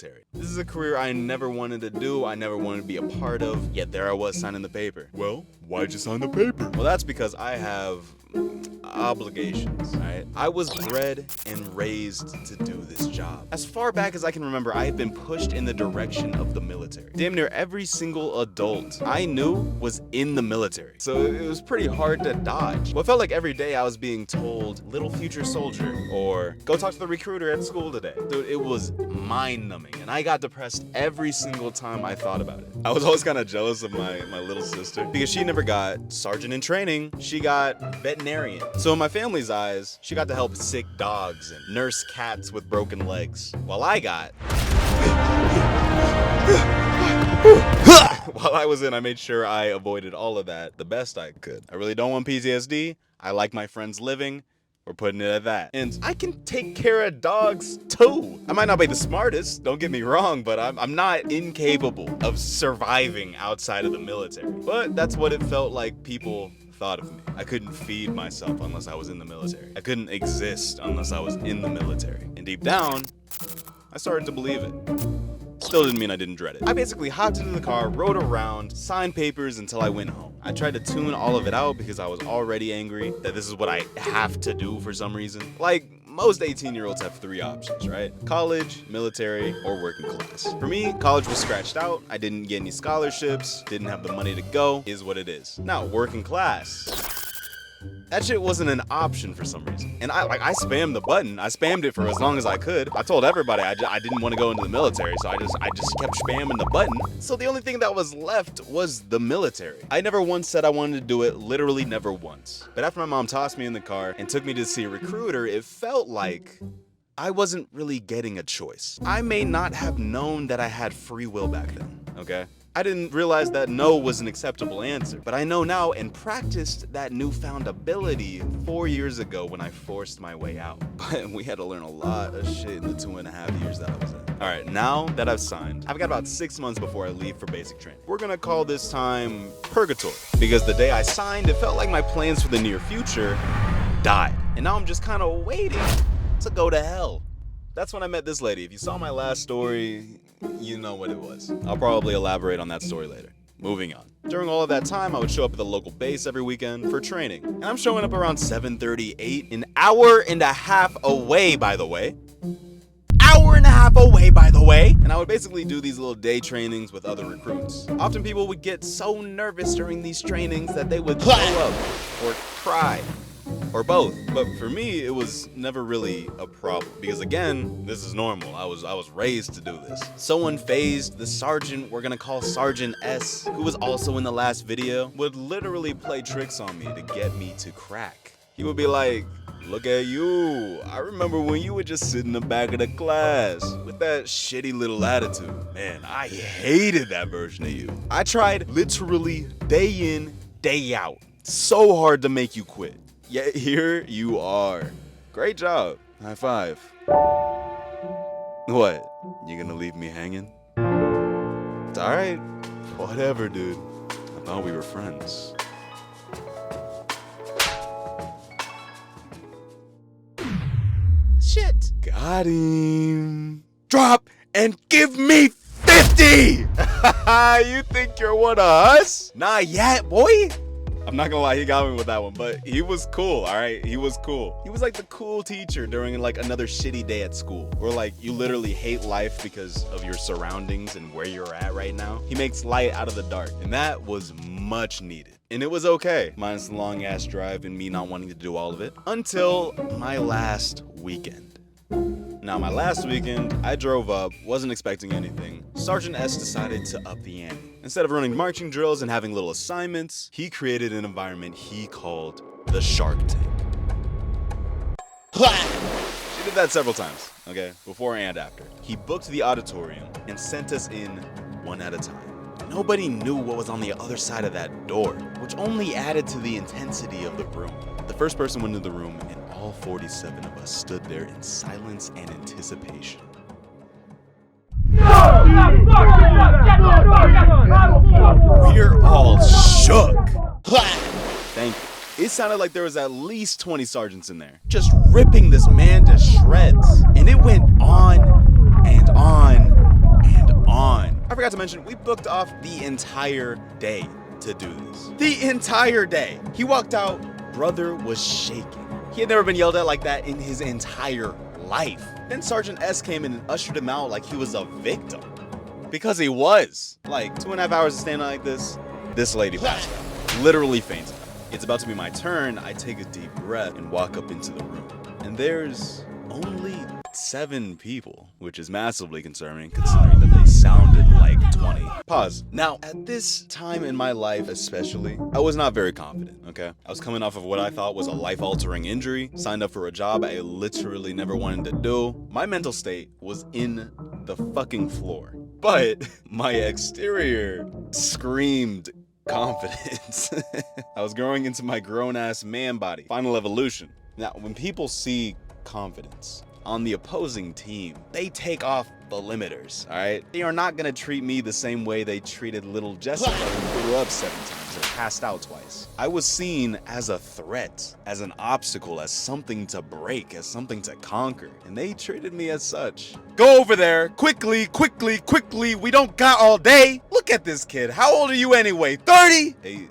military. This is a career I never wanted to do, I never wanted to be a part of, yet there I was signing the paper. Well, why'd you sign the paper? Well, that's because I have obligations, right? I was bred and raised to do this job. As far back as I can remember, I have been pushed in the direction of the military. Damn near every single adult I knew was in the military. So it was pretty hard to dodge. Well, it felt like every day I was being told, little future soldier, or go talk to the recruiter at school today. Dude, it was mind-numbing, and I got depressed every single time I thought about it. I was always kind of jealous of my little sister because she never got sergeant in training. She got veterinarian. So in my family's eyes, she got to help sick dogs and nurse cats with broken legs, while I got... While I was in, I made sure I avoided all of that the best I could. I really don't want PTSD. I like my friends living. We're putting it at that. And I can take care of dogs too. I might not be the smartest, don't get me wrong, but I'm not incapable of surviving outside of the military. But that's what it felt like people thought of me. I couldn't feed myself unless I was in the military. I couldn't exist unless I was in the military. And deep down, I started to believe it. Still didn't mean I didn't dread it. I basically hopped into the car, rode around, signed papers until I went home. I tried to tune all of it out because I was already angry that this is what I have to do for some reason. Like, most 18-year-olds have 3 options, right? College, military, or working class. For me, college was scratched out. I didn't get any scholarships, didn't have the money to go, is what it is. Now, working class. That shit wasn't an option for some reason. And I spammed the button. I spammed it for as long as I could. I told everybody I didn't want to go into the military, so I just kept spamming the button. So the only thing that was left was the military. I never once said I wanted to do it, literally never once. But after my mom tossed me in the car and took me to see a recruiter, it felt like I wasn't really getting a choice. I may not have known that I had free will back then, okay? I didn't realize that no was an acceptable answer, but I know now and practiced that newfound ability 4 years ago when I forced my way out. But we had to learn a lot of shit in the 2.5 years that I was in. All right, now that I've signed, I've got about 6 months before I leave for basic training. We're gonna call this time purgatory, because the day I signed, it felt like my plans for the near future died. And now I'm just kind of waiting to go to hell. That's when I met this lady. If you saw my last story, you know what it was. I'll probably elaborate on that story later. Moving on. During all of that time, I would show up at the local base every weekend for training. And I'm showing up around 7:38, an hour and a half away, by the way. Hour and a half away, by the way. And I would basically do these little day trainings with other recruits. Often people would get so nervous during these trainings that they would throw up or cry. Or both, but for me, it was never really a problem because again, this is normal. I was raised to do this. So unfazed, the sergeant, we're gonna call Sergeant S, who was also in the last video, would literally play tricks on me to get me to crack. He would be like, look at you. I remember when you would just sit in the back of the class with that shitty little attitude. Man, I hated that version of you. I tried literally day in, day out, so hard to make you quit. Yet here you are. Great job. High five. What? You gonna leave me hanging? It's alright. Whatever, dude. I thought we were friends. Shit. Got him. Drop and give me 50! You think you're one of us? Not yet, boy. I'm not gonna lie, he got me with that one, but he was cool, all right? He was cool. He was like the cool teacher during like another shitty day at school, where like you literally hate life because of your surroundings and where you're at right now. He makes light out of the dark, and that was much needed. And it was okay, minus the long ass drive and me not wanting to do all of it, until my last weekend. Now, my last weekend, I drove up, wasn't expecting anything. Sergeant S decided to up the ante. Instead of running marching drills and having little assignments, he created an environment he called the Shark Tank. She did that several times, okay, before and after. He booked the auditorium and sent us in one at a time. Nobody knew what was on the other side of that door, which only added to the intensity of the room. The first person went into the room and all 47 of us stood there in silence and anticipation. We're all shook. Thank you. It sounded like there was at least 20 sergeants in there, just ripping this man to shreds. And it went on and on and on. I forgot to mention, we booked off the entire day to do this. The entire day. He walked out, brother was shaking. He had never been yelled at like that in his entire life. Then Sergeant S came in and ushered him out like he was a victim. Because he was. Like 2.5 hours of standing like this lady passed out. Literally fainted. It's about to be my turn. I take a deep breath and walk up into the room. And there's only 7 people, which is massively concerning considering that they sounded like 20. Pause. Now, at this time in my life especially, I was not very confident, okay? I was coming off of what I thought was a life-altering injury, signed up for a job I literally never wanted to do. My mental state was in the fucking floor. But my exterior screamed confidence. I was growing into my grown-ass man body. Final evolution. Now, when people see confidence on the opposing team, they take off the limiters, all right? They are not gonna treat me the same way they treated little Jessica who threw up 7 times or passed out twice. I was seen as a threat, as an obstacle, as something to break, as something to conquer, and they treated me as such. Go over there, quickly, quickly, quickly, we don't got all day. Look at this kid, how old are you anyway, 30? 18.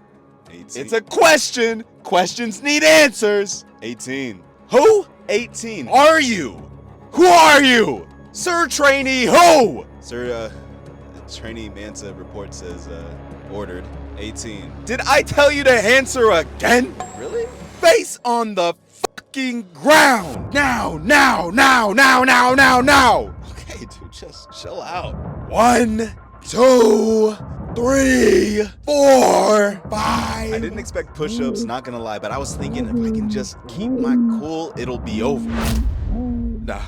It's a question, questions need answers. 18. Who? 18. Are you? Who are you? Sir Trainee who? Sir, Trainee Mansa report says, ordered. 18. Did I tell you to answer again? Really? Face on the fucking ground. Now. Okay, dude, just chill out. 1, 2, 3, 4, 5. I didn't expect push-ups, not gonna lie, but I was thinking if I can just keep my cool, it'll be over. Nah,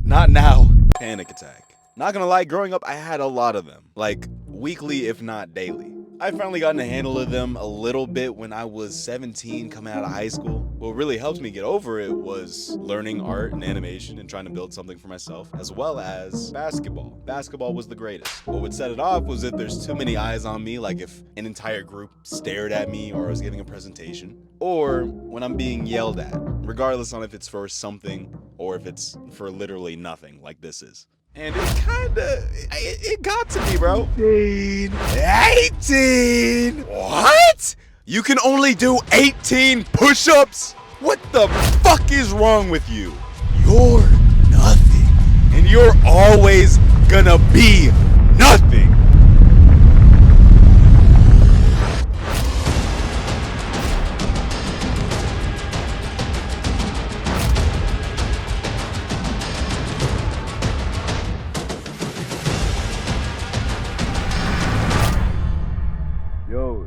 not now. Panic attack. Not gonna lie, growing up, I had a lot of them. Like, weekly, if not daily. I finally gotten a handle of them a little bit when I was 17 coming out of high school. What really helped me get over it was learning art and animation and trying to build something for myself, as well as basketball. Basketball was the greatest. What would set it off was if there's too many eyes on me, like if an entire group stared at me or I was giving a presentation, or when I'm being yelled at, regardless on if it's for something or if it's for literally nothing like this is. And it got to me, bro. 18! What? You can only do 18 push-ups? What the fuck is wrong with you? You're nothing. And you're always gonna be nothing. Yo.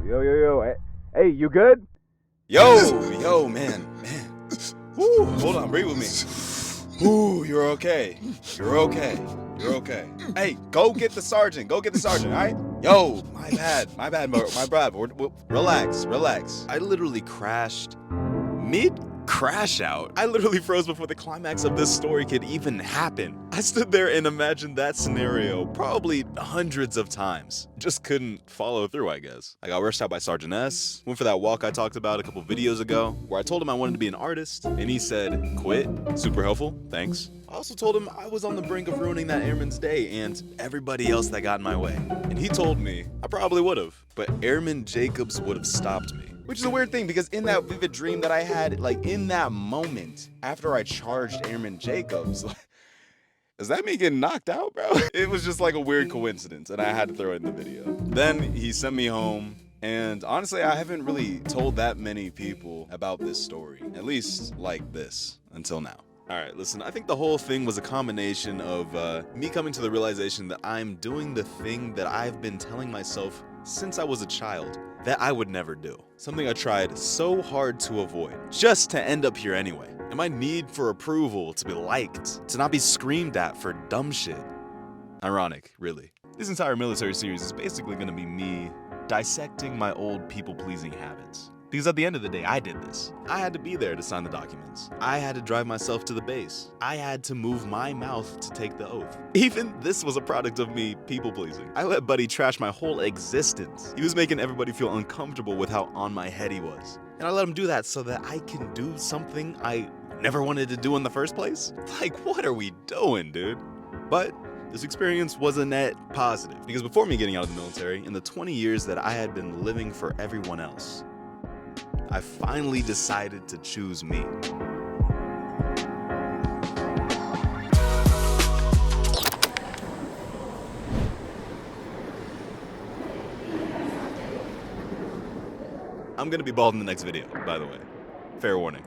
Hey, you good? Yo, man. Woo, hold on, breathe with me. Ooh, you're okay. You're okay. Hey, go get the sergeant, all right? Yo, my bad, bro. Relax. I literally crashed mid-crash out. I literally froze before the climax of this story could even happen. I stood there and imagined that scenario probably hundreds of times. Just couldn't follow through, I guess. I got rushed out by Sergeant S. Went for that walk I talked about a couple videos ago, where I told him I wanted to be an artist, and he said, quit. Super helpful, thanks. I also told him I was on the brink of ruining that airman's day and everybody else that got in my way. And he told me I probably would've, but Airman Jacobs would've stopped me. Which is a weird thing because in that vivid dream that I had, like in that moment, after I charged Airman Jacobs, is that me getting knocked out, bro? It was just like a weird coincidence and I had to throw it in the video. Then he sent me home. And honestly, I haven't really told that many people about this story, at least like this, until now. All right, listen, I think the whole thing was a combination of me coming to the realization that I'm doing the thing that I've been telling myself since I was a child that I would never do. Something I tried so hard to avoid, just to end up here anyway. And my need for approval, to be liked, to not be screamed at for dumb shit. Ironic, really. This entire military series is basically gonna be me dissecting my old people-pleasing habits. Because at the end of the day, I did this. I had to be there to sign the documents. I had to drive myself to the base. I had to move my mouth to take the oath. Even this was a product of me people-pleasing. I let Buddy trash my whole existence. He was making everybody feel uncomfortable with how on my head he was. And I let him do that so that I can do something I never wanted to do in the first place? Like, what are we doing, dude? But This experience was a net positive, because before me getting out of the military, in the 20 years that I had been living for everyone else, I finally decided to choose me. I'm gonna be bald in the next video, by the way. Fair warning.